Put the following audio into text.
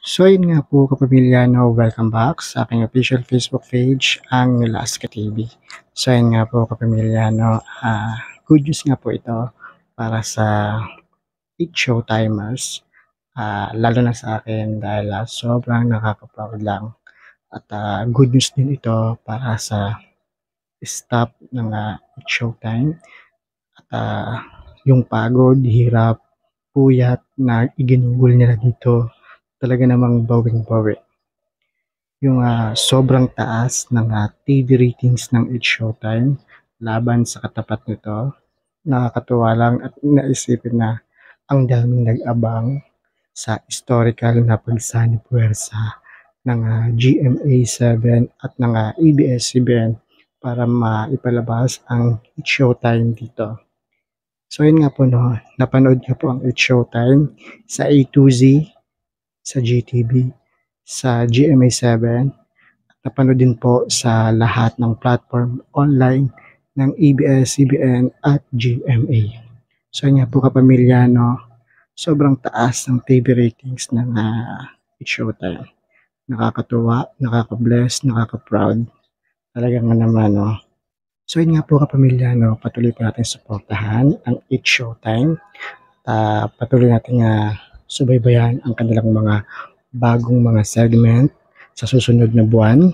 So yun nga po kapamilya, no, welcome back sa aking official Facebook page, ang Nolasco TV. So yun nga po kapamilya, no, good news nga po ito para sa 8 showtimers, lalo na sa akin dahil sobrang nakaka-proud lang at good news din ito para sa staff ng 8 Showtime at yung pagod, hirap, puyat na iginugol nila dito talaga namang bawing-bawi. Yung sobrang taas ng TV ratings ng It's Showtime laban sa katapat nito. Nakakatuwa lang at naisipin na ang daming nag-abang sa historical na pagsanib puwersa ng GMA7 at ng ABS-CBN para maipalabas ang It's Showtime dito. So yun nga po, no, napanood niyo po ang It's Showtime sa A2Z, sa GTV, sa GMA7, at napanood din po sa lahat ng platform online ng ABS-CBN at GMA. So yun nga po kapamilya, no, sobrang taas ng TV ratings ng It's Showtime. Nakakatuwa, nakaka-bless, nakaka-proud. Talagang naman, no. So yun nga po kapamilya, no, patuloy po natin suportahan ang It's Showtime. Patuloy natin subaybayan ang kanilang mga bagong mga segment sa susunod na buwan.